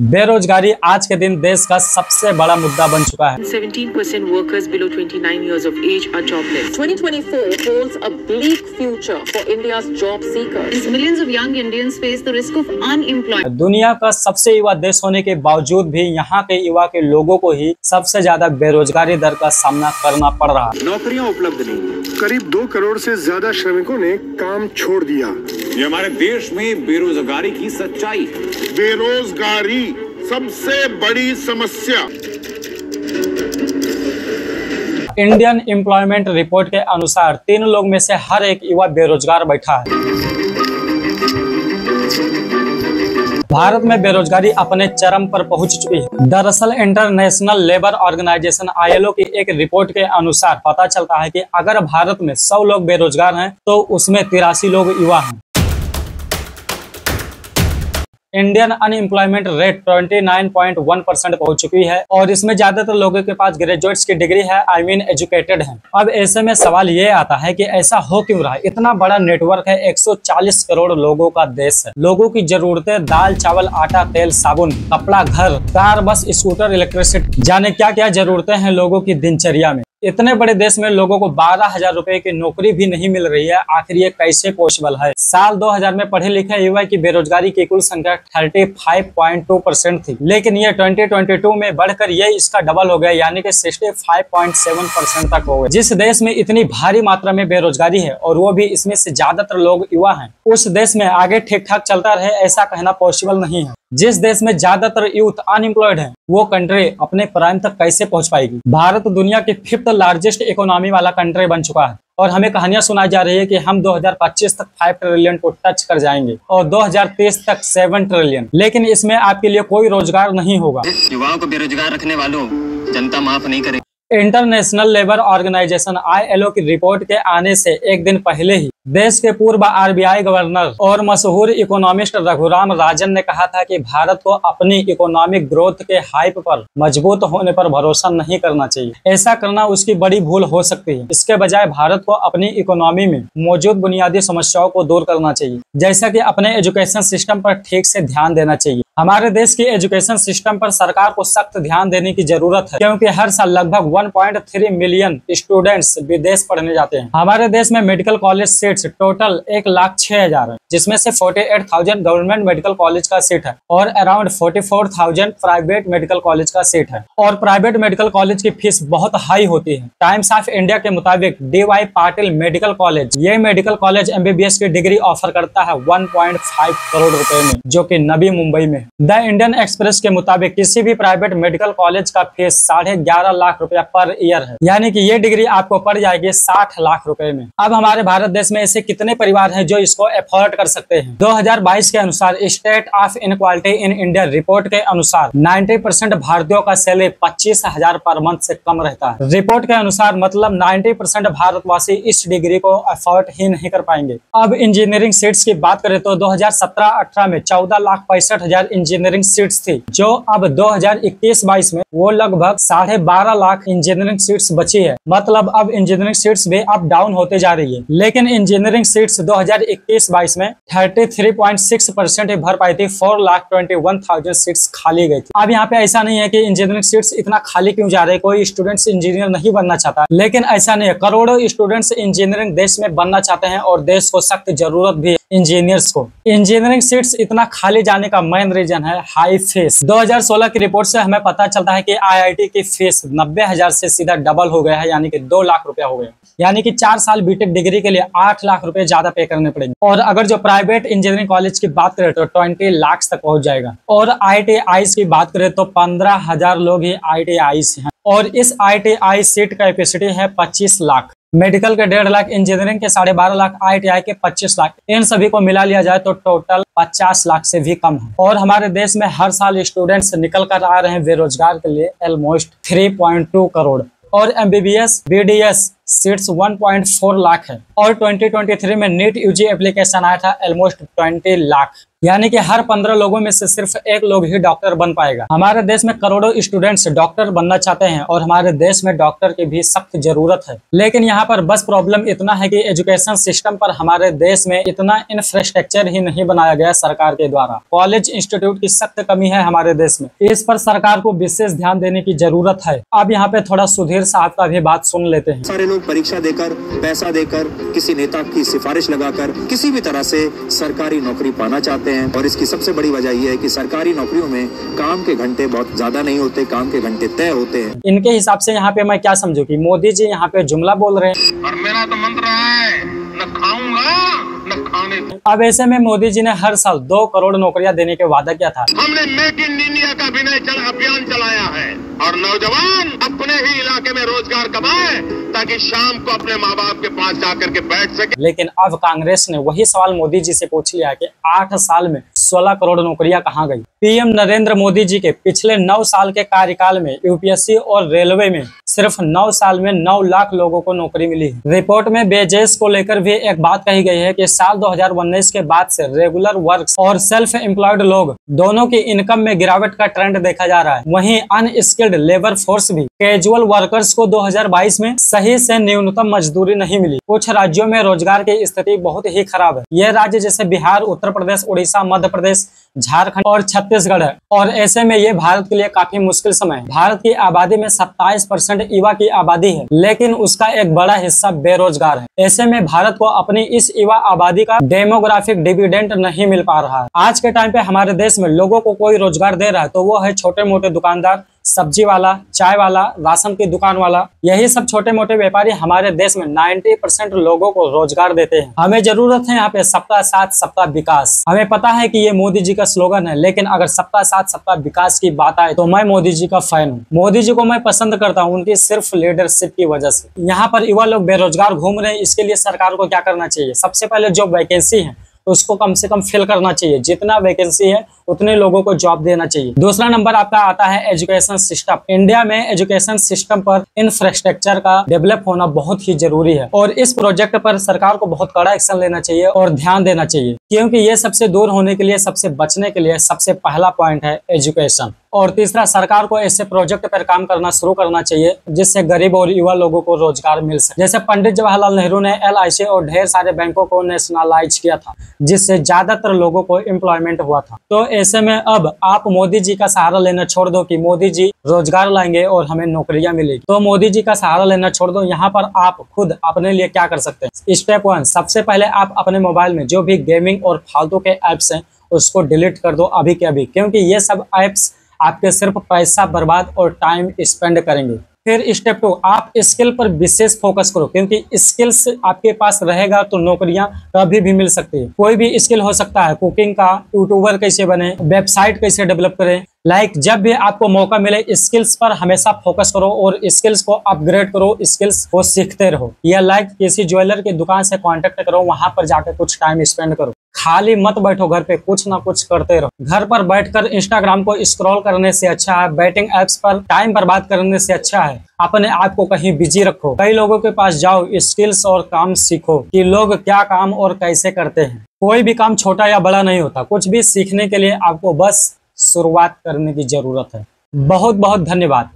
बेरोजगारी आज के दिन देश का सबसे बड़ा मुद्दा बन चुका है। 17% workers below 29 years of age are jobless. 2024 holds a bleak future for India's job seekers. Millions of young Indians face the risk of unemployment. दुनिया का सबसे युवा देश होने के बावजूद भी यहाँ के युवा के लोगों को ही सबसे ज्यादा बेरोजगारी दर का सामना करना पड़ रहा है। नौकरियां उपलब्ध नहीं है। करीब 2 करोड़ से ज्यादा श्रमिकों ने काम छोड़ दिया। ये हमारे देश में बेरोजगारी की सच्चाई है। बेरोजगारी सबसे बड़ी समस्या। इंडियन एम्प्लॉयमेंट रिपोर्ट के अनुसार 3 लोग में से हर एक युवा बेरोजगार बैठा है। भारत में बेरोजगारी अपने चरम पर पहुंच चुकी है। दरअसल इंटरनेशनल लेबर ऑर्गेनाइजेशन ILO की एक रिपोर्ट के अनुसार पता चलता है कि अगर भारत में 100 लोग बेरोजगार हैं तो उसमें 83 लोग युवा हैं। इंडियन अनएम्प्लॉयमेंट रेट 29.1% पहुंच चुकी है और इसमें ज्यादातर लोगों के पास ग्रेजुएट्स की डिग्री है, एजुकेटेड हैं। अब ऐसे में सवाल ये आता है कि ऐसा हो क्यों रहा है। इतना बड़ा नेटवर्क है, 140 करोड़ लोगों का देश है। लोगों की जरूरतें दाल चावल आटा तेल साबुन कपड़ा घर कार बस स्कूटर इलेक्ट्रिसिटी जाने क्या क्या जरूरतें हैं लोगों की दिनचर्या में। इतने बड़े देश में लोगों को 12,000 रुपए की नौकरी भी नहीं मिल रही है। आखिर ये कैसे पॉसिबल है। साल 2000 में पढ़े लिखे युवा की बेरोजगारी की कुल संख्या 35.2% थी, लेकिन ये 2022 में बढ़कर ये इसका डबल हो गया, यानी कि 65.7% तक हो गया। जिस देश में इतनी भारी मात्रा में बेरोजगारी है और वो भी इसमें से ज्यादातर लोग युवा हैं, उस देश में आगे ठीक ठाक चलता रहे ऐसा कहना पॉसिबल नहीं है। जिस देश में ज्यादातर यूथ अनएम्प्लॉयड है, वो कंट्री अपने प्राइम तक कैसे पहुंच पाएगी। भारत दुनिया की 5th लार्जेस्ट इकोनॉमी वाला कंट्री बन चुका है और हमें कहानियां सुनाई जा रही है कि हम 2025 तक 5 ट्रिलियन को टच कर जाएंगे और 2030 तक 7 ट्रिलियन। लेकिन इसमें आपके लिए कोई रोजगार नहीं होगा। युवाओं को बेरोजगार रखने वालों जनता माफ नहीं करेगी। इंटरनेशनल लेबर ऑर्गेनाइजेशन ILO की रिपोर्ट के आने से एक दिन पहले ही देश के पूर्व RBI गवर्नर और मशहूर इकोनॉमिस्ट रघुराम राजन ने कहा था कि भारत को अपनी इकोनॉमिक ग्रोथ के हाइप पर मजबूत होने पर भरोसा नहीं करना चाहिए। ऐसा करना उसकी बड़ी भूल हो सकती है। इसके बजाय भारत को अपनी इकोनॉमी में मौजूद बुनियादी समस्याओं को दूर करना चाहिए, जैसा कि अपने एजुकेशन सिस्टम पर ठीक से ध्यान देना चाहिए। हमारे देश की एजुकेशन सिस्टम पर सरकार को सख्त ध्यान देने की जरूरत है, क्योंकि हर साल लगभग 1.3 मिलियन स्टूडेंट्स विदेश पढ़ने जाते हैं। हमारे देश में मेडिकल कॉलेज सीट्स टोटल 1,06,000 है, जिसमें से 48,000 गवर्नमेंट मेडिकल कॉलेज का सीट है और अराउंड 44,000 प्राइवेट मेडिकल कॉलेज का सीट है। और प्राइवेट मेडिकल कॉलेज की फीस बहुत हाई होती है। टाइम्स ऑफ इंडिया के मुताबिक DY पाटिल मेडिकल कॉलेज, ये मेडिकल कॉलेज MBBS की डिग्री ऑफर करता है 1.5 करोड़ रुपए में, जो कि नवी मुंबई में। द इंडियन एक्सप्रेस के मुताबिक किसी भी प्राइवेट मेडिकल कॉलेज का फीस 11.5 लाख रुपया पर ईयर है, यानी कि ये डिग्री आपको पड़ जाएगी 60 लाख रुपए में। अब हमारे भारत देश में ऐसे कितने परिवार हैं जो इसको एफोर्ड कर सकते हैं। 2022 के अनुसार state of inequality in India report के अनुसार 90% भारतीयों का सैलरी 25,000 पर मंथ से कम रहता है। रिपोर्ट के अनुसार मतलब 90% भारतवासी इस डिग्री को एफोर्ड ही नहीं कर पाएंगे। अब इंजीनियरिंग सीट्स की बात करें तो 2017-18 में 14,65,000 इंजीनियरिंग सीट्स थी, जो अब 2021-22 में वो लगभग 12.5 लाख इंजीनियरिंग सीट्स बची है। मतलब अब इंजीनियरिंग सीट्स भी अप डाउन होते जा रही है। लेकिन इंजीनियरिंग सीट्स 2021-22 में 33.6% ही भर पाई थी। 4,21,000 सीट्स खाली गई थी। अब यहाँ पे ऐसा नहीं है कि इंजीनियरिंग सीट्स इतना खाली क्यों जा रहे, कोई स्टूडेंट्स इंजीनियर नहीं बनना चाहता, लेकिन ऐसा नहीं है। करोड़ों स्टूडेंट्स इंजीनियरिंग देश में बनना चाहते हैं और देश को सख्त जरूरत भी है इंजीनियर्स को। इंजीनियरिंग सीट्स इतना खाली जाने का मेन रीजन है हाई फीस। 2016 की रिपोर्ट से हमें पता चलता है कि IIT की फीस 90,000 से सीधा डबल हो गया है, यानी कि 2 लाख रुपया हो गया। यानी कि 4 साल बीटेक डिग्री के लिए 8 लाख रुपए ज्यादा पे करने पड़ेंगे। और अगर जो प्राइवेट इंजीनियरिंग कॉलेज की बात करें तो 20 लाख तक पहुंच जाएगा। और IITIs की बात करें तो 15,000 लोग ही IITIs हैं और इस IITI सीट का कैपेसिटी है 25 लाख। मेडिकल के 1.5 लाख, इंजीनियरिंग के 12.5 लाख, IITI के 25 लाख। इन सभी को मिला लिया जाए तो टोटल 50 लाख से भी कम है। और हमारे देश में हर साल स्टूडेंट्स निकल कर आ रहे हैं बेरोजगार के लिए ऑलमोस्ट 3.2 करोड़ और MBBS BDS सीट्स 1.4 लाख है। और 2023 में नीट UG एप्लीकेशन आया था ऑलमोस्ट 20 लाख। यानी कि हर 15 लोगों में से सिर्फ एक लोग ही डॉक्टर बन पाएगा। हमारे देश में करोड़ों स्टूडेंट्स डॉक्टर बनना चाहते हैं और हमारे देश में डॉक्टर की भी सख्त जरूरत है। लेकिन यहाँ पर बस प्रॉब्लम इतना है कि एजुकेशन सिस्टम पर हमारे देश में इतना इंफ्रास्ट्रक्चर ही नहीं बनाया गया सरकार के द्वारा। कॉलेज इंस्टीट्यूट की सख्त कमी है हमारे देश में, इस पर सरकार को विशेष ध्यान देने की जरूरत है। अब यहाँ पे थोड़ा सुधीर साहब का भी बात सुन लेते हैं। सारे लोग परीक्षा देकर, पैसा देकर, किसी नेता की सिफारिश लगाकर किसी भी तरह से सरकारी नौकरी पाना चाहते हैं और इसकी सबसे बड़ी वजह यह है कि सरकारी नौकरियों में काम के घंटे बहुत ज्यादा नहीं होते, काम के घंटे तय होते हैं। इनके हिसाब से यहाँ पे मैं क्या समझू कि मोदी जी यहाँ पे जुमला बोल रहे हैं और मेरा तो मंत्र है, न खाऊंगा न खाने दूं। अब ऐसे में मोदी जी ने हर साल 2 करोड़ नौकरियां देने के वादा किया था। हमने मेक इन इंडिया का अभियान चलाया है और नौजवान अपने ही इलाके में रोजगार कमाए ताकि शाम को अपने माँ बाप के पास जाकर के बैठ सके। लेकिन अब कांग्रेस ने वही सवाल मोदी जी से पूछ लिया कि 8 साल में 16 करोड़ नौकरियां कहां गई। पीएम नरेंद्र मोदी जी के पिछले 9 साल के कार्यकाल में यूपीएससी और रेलवे में सिर्फ 9 साल में 9 लाख लोगों को नौकरी मिली है। रिपोर्ट में वेजेस को लेकर भी एक बात कही गई है कि साल 2019 के बाद से रेगुलर वर्क और सेल्फ एम्प्लॉयड लोग दोनों की इनकम में गिरावट का ट्रेंड देखा जा रहा है। वहीं अनस्किल्ड लेबर फोर्स भी कैजुअल वर्कर्स को 2022 में सही से न्यूनतम मजदूरी नहीं मिली। कुछ राज्यों में रोजगार की स्थिति बहुत ही खराब है। यह राज्य जैसे बिहार, उत्तर प्रदेश, उड़ीसा, मध्य प्रदेश, झारखंड और छत्तीसगढ़ है और ऐसे में ये भारत के लिए काफी मुश्किल समय है। भारत की आबादी में 27% युवा की आबादी है, लेकिन उसका एक बड़ा हिस्सा बेरोजगार है। ऐसे में भारत को अपनी इस युवा आबादी का डेमोग्राफिक डिविडेंड नहीं मिल पा रहा है। आज के टाइम पे हमारे देश में लोगों को कोई रोजगार दे रहा है तो वो है छोटे मोटे दुकानदार, सब्जी वाला, चाय वाला, राशन की दुकान वाला। यही सब छोटे मोटे व्यापारी हमारे देश में 90% लोगों को रोजगार देते हैं। हमें जरूरत है यहाँ पे सबका साथ सबका विकास। हमें पता है कि ये मोदी जी का स्लोगन है, लेकिन अगर सबका साथ सबका विकास की बात आए तो मैं मोदी जी का फैन हूँ। मोदी जी को मैं पसंद करता हूँ उनकी सिर्फ लीडरशिप की वजह से। यहाँ पर युवा लोग बेरोजगार घूम रहे हैं, इसके लिए सरकार को क्या करना चाहिए? सबसे पहले जो वैकेंसी है उसको कम से कम फिल करना चाहिए। जितना वैकेंसी है उतने लोगों को जॉब देना चाहिए। दूसरा नंबर आपका आता है एजुकेशन सिस्टम। इंडिया में एजुकेशन सिस्टम पर इंफ्रास्ट्रक्चर का डेवलप होना बहुत ही जरूरी है और इस प्रोजेक्ट पर सरकार को बहुत कड़ा एक्शन लेना चाहिए और ध्यान देना चाहिए, क्योंकि ये सबसे दूर होने के लिए, सबसे बचने के लिए सबसे पहला पॉइंट है एजुकेशन। और तीसरा, सरकार को ऐसे प्रोजेक्ट पर काम करना शुरू करना चाहिए जिससे गरीब और युवा लोगों को रोजगार मिल सके। जैसे पंडित जवाहरलाल नेहरू ने LIC और ढेर सारे बैंकों को नेशनलाइज किया था, जिससे ज्यादातर लोगों को एम्प्लॉयमेंट हुआ था। तो ऐसे में अब आप मोदी जी का सहारा लेना छोड़ दो कि मोदी जी रोजगार लाएंगे और हमें नौकरियां मिलेगी। तो मोदी जी का सहारा लेना छोड़ दो। यहाँ पर आप खुद अपने लिए क्या कर सकते हैं? स्टेप 1, सबसे पहले आप अपने मोबाइल में जो भी गेमिंग और फालतू के ऐप्स हैं उसको डिलीट कर दो अभी के अभी, क्योंकि ये सब ऐप्स आपके सिर्फ पैसा बर्बाद और टाइम स्पेंड करेंगे। फिर स्टेप 2, आप स्किल पर विशेष फोकस करो, क्योंकि स्किल्स आपके पास रहेगा तो नौकरियां कभी भी मिल सकती है। कोई भी स्किल हो सकता है, कुकिंग का, यूट्यूबर कैसे बने, वेबसाइट कैसे डेवलप करें। जब भी आपको मौका मिले स्किल्स पर हमेशा फोकस करो और स्किल्स को अपग्रेड करो, स्किल्स को सीखते रहो। या किसी ज्वेलर की दुकान से कांटेक्ट करो, वहां पर जाकर कुछ टाइम स्पेंड करो। खाली मत बैठो घर पे, कुछ ना कुछ करते रहो। घर पर बैठकर इंस्टाग्राम को स्क्रॉल करने से अच्छा है, बैटिंग एप्स पर टाइम बर्बाद करने से अच्छा है अपने आप को कहीं बिजी रखो। कई लोगों के पास जाओ, स्किल्स और काम सीखो कि लोग क्या काम और कैसे करते हैं। कोई भी काम छोटा या बड़ा नहीं होता, कुछ भी सीखने के लिए आपको बस शुरुआत करने की जरूरत है। बहुत बहुत धन्यवाद।